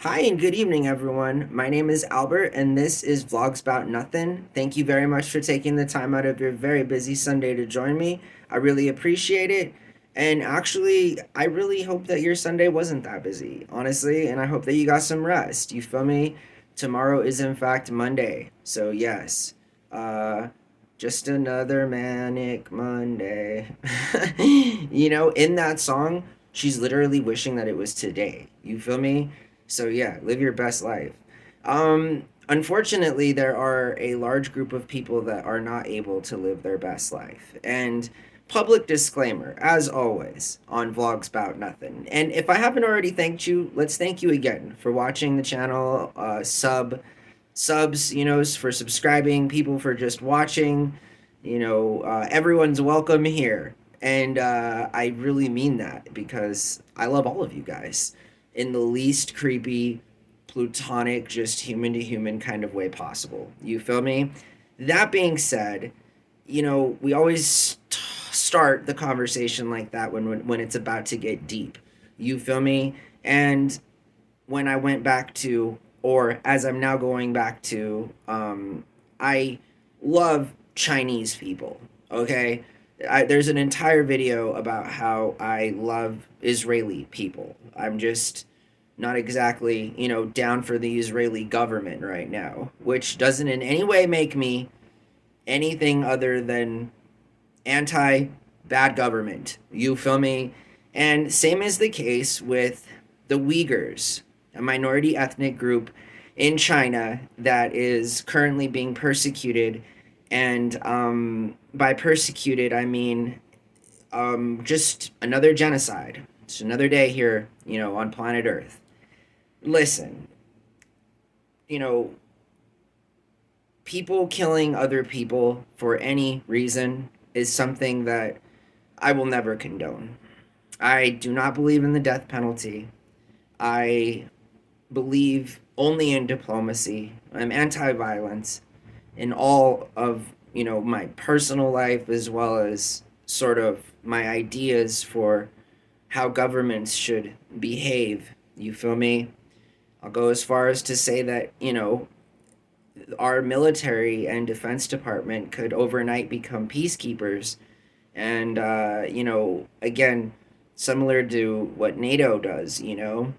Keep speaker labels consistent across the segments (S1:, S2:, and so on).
S1: Hi and good evening, everyone. My name is Albert, and this is Vlogs About Nothing. Thank you very much for taking the time out of your very busy Sunday to join me. I really appreciate it. And actually, I really hope that your Sunday wasn't that busy, honestly, and I hope that you got some rest. You feel me? Tomorrow is, in fact, Monday. So, yes, uh, just another manic Monday. In that song, she's literally wishing that it was today. You feel me? So yeah, live your best life. Unfortunately, there are a large group of people that are not able to live their best life. And public disclaimer, as always, on Vlogs About Nothing. And if I haven't already thanked you, let's thank you again for watching the channel, subs, for subscribing, people for just watching. Everyone's welcome here. And I really mean that because I love all of you guys in the least creepy, plutonic, just human to human kind of way possible. You feel me? That being said, we always start the conversation like that when it's about to get deep. You feel me? And when I went back to, or as I'm now going back to, I love Chinese people. Okay, there's an entire video about how I love Israeli people. I'm just not exactly, down for the Israeli government right now, which doesn't in any way make me anything other than anti bad government. You feel me? And same is the case with the Uyghurs, a minority ethnic group in China that is currently being persecuted. And by persecuted, I mean just another genocide. It's another day here, on planet Earth. Listen, you know, people killing other people for any reason is something that I will never condone. I do not believe in the death penalty. I believe only in diplomacy. I'm anti-violence in all of, my personal life as well as sort of my ideas for how governments should behave. You feel me? I'll go as far as to say that, our military and defense department could overnight become peacekeepers. And, again, similar to what NATO does, and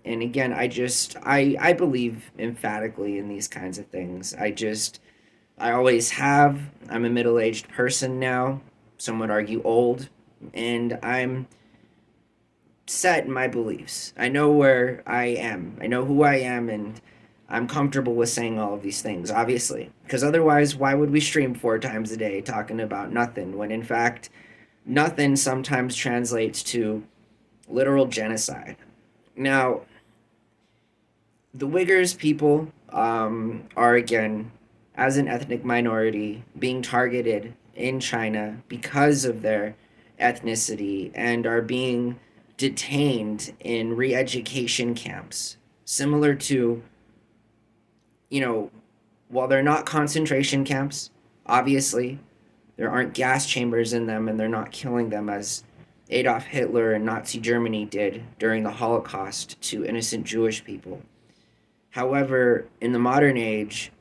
S1: again, I believe emphatically in these kinds of things. I always have. I'm a middle aged person now. Some would argue old. And I'm set in my beliefs. I know where I am. I know who I am, and I'm comfortable with saying all of these things, obviously. Because otherwise, why would we stream 4 times a day talking about nothing when, in fact, nothing sometimes translates to literal genocide? Now, the Uyghurs people are, again, as an ethnic minority, being targeted in China because of their ethnicity and are being detained in re education camps, similar to, you know, while they're not concentration camps, obviously, there aren't gas chambers in them and they're not killing them as Adolf Hitler and Nazi Germany did during the Holocaust to innocent Jewish people. However, in the modern age,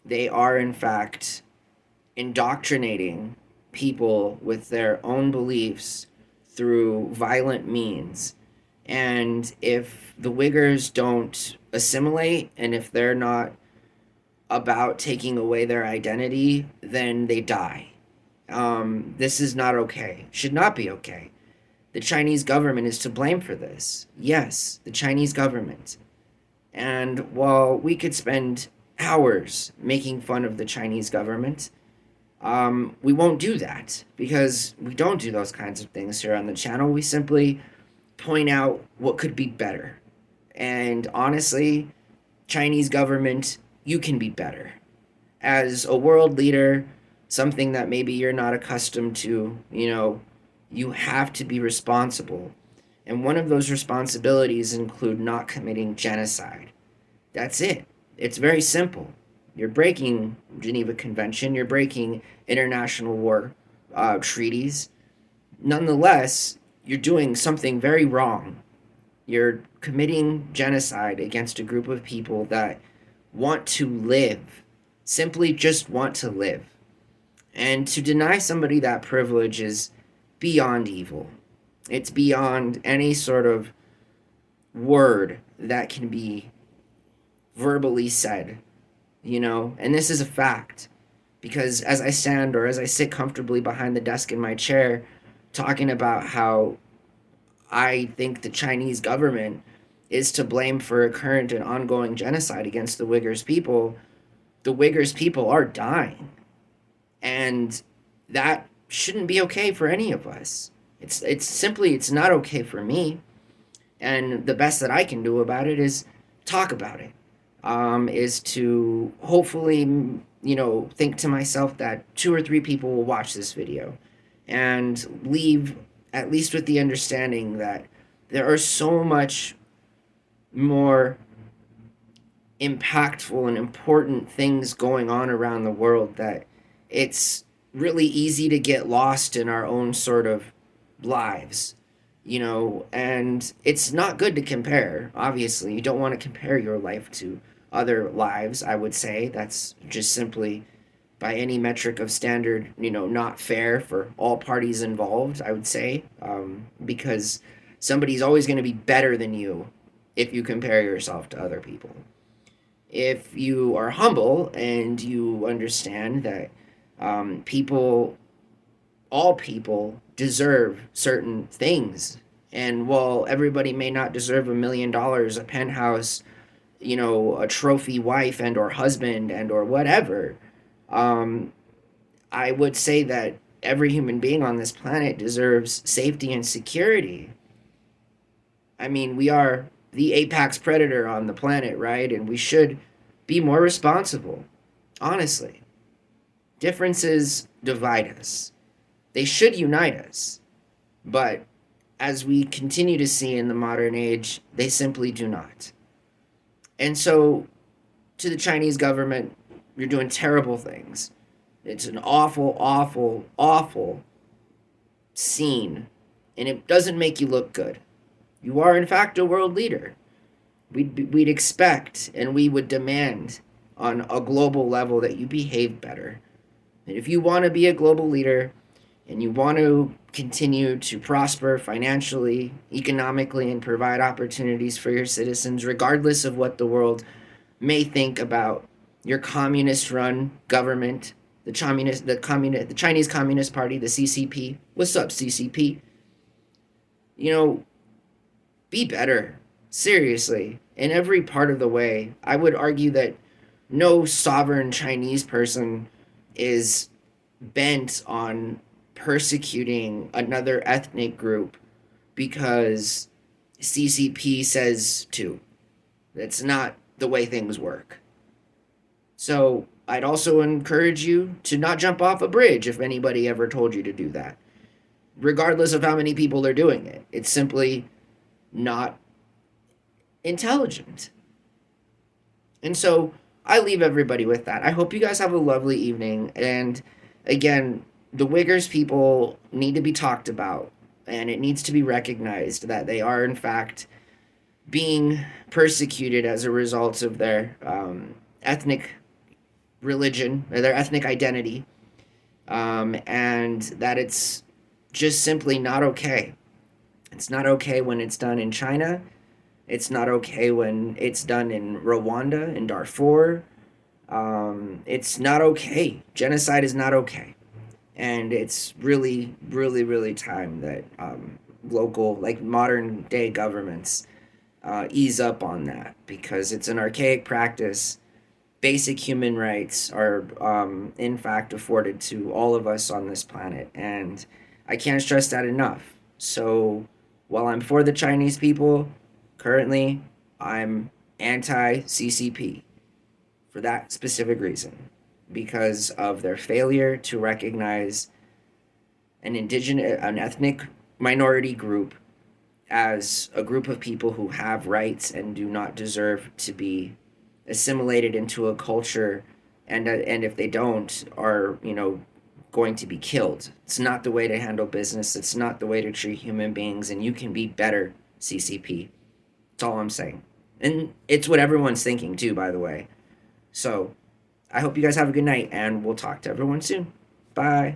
S1: they are in fact indoctrinating people with their own beliefs through violent means. And if the Uyghurs don't assimilate and if they're not about taking away their identity, then they die. This is not okay. Should not be okay. The Chinese government is to blame for this. Yes, the Chinese government. And while we could spend hours making fun of the Chinese government, we won't do that because we don't do those kinds of things here on the channel. We simply point out what could be better. And honestly, Chinese government, you can be better. As a world leader, something that maybe you're not accustomed to, you have to be responsible. And one of those responsibilities include not committing genocide. That's it. It's very simple. You're breaking Geneva Convention, you're breaking international war treaties. Nonetheless, you're doing something very wrong. You're committing genocide against a group of people that want to live, simply just want to live. And to deny somebody that privilege is beyond evil. It's beyond any sort of word that can be verbally said, and this is a fact. Because as I stand or as I sit comfortably behind the desk in my chair talking about how I think the Chinese government is to blame for a current and ongoing genocide against the Uyghurs people are dying. And that shouldn't be okay for any of us. It's not okay for me. And the best that I can do about it is talk about it. Is to hopefully, think to myself that 2 or 3 people will watch this video and leave at least with the understanding that there are so much more impactful and important things going on around the world that it's really easy to get lost in our own sort of lives, and it's not good to compare. Obviously, you don't want to compare your life to other lives. I would say that's just simply, by any metric of standard, not fair for all parties involved, I would say, because somebody's always going to be better than you if you compare yourself to other people. If you are humble and you understand that all people deserve certain things, and while everybody may not deserve $1 million, a penthouse, a trophy wife and or husband and or whatever, I would say that every human being on this planet deserves safety and security. I mean, we are the apex predator on the planet, right? And we should be more responsible. Honestly, differences divide us. They should unite us. But as we continue to see in the modern age, they simply do not. And so, to the Chinese government, you're doing terrible things. It's an awful, awful, awful scene, and it doesn't make you look good. You are, in fact, a world leader. We'd expect and we would demand on a global level that you behave better. And if you want to be a global leader and you want to continue to prosper financially, economically, and provide opportunities for your citizens, regardless of what the world may think about your communist-run government, the Chinese Communist Party, the CCP. What's up, CCP? Be better. Seriously. In every part of the way. I would argue that no sovereign Chinese person is bent on persecuting another ethnic group because CCP says to. That's not the way things work. So I'd also encourage you to not jump off a bridge if anybody ever told you to do that, regardless of how many people are doing it. It's simply not intelligent. And so I leave everybody with that. I hope you guys have a lovely evening. And again, the Uyghurs people need to be talked about, and it needs to be recognized that they are, in fact, being persecuted as a result of their ethnic religion, or their ethnic identity, and that it's just simply not okay. It's not okay when it's done in China. It's not okay when it's done in Rwanda, in Darfur. It's not okay. Genocide is not okay. And it's really, really, really time that local, like modern day governments ease up on that, because it's an archaic practice. Basic human rights are, in fact, afforded to all of us on this planet. And I can't stress that enough. So while I'm for the Chinese people, currently I'm anti-CCP for that specific reason, because of their failure to recognize an ethnic minority group as a group of people who have rights and do not deserve to be assimilated into a culture, and if they don't, are going to be killed. It's not the way to handle business. It's not the way to treat human beings, and you can be better, CCP. That's all I'm saying. And it's what everyone's thinking too, by the way. So I hope you guys have a good night, and we'll talk to everyone soon. Bye.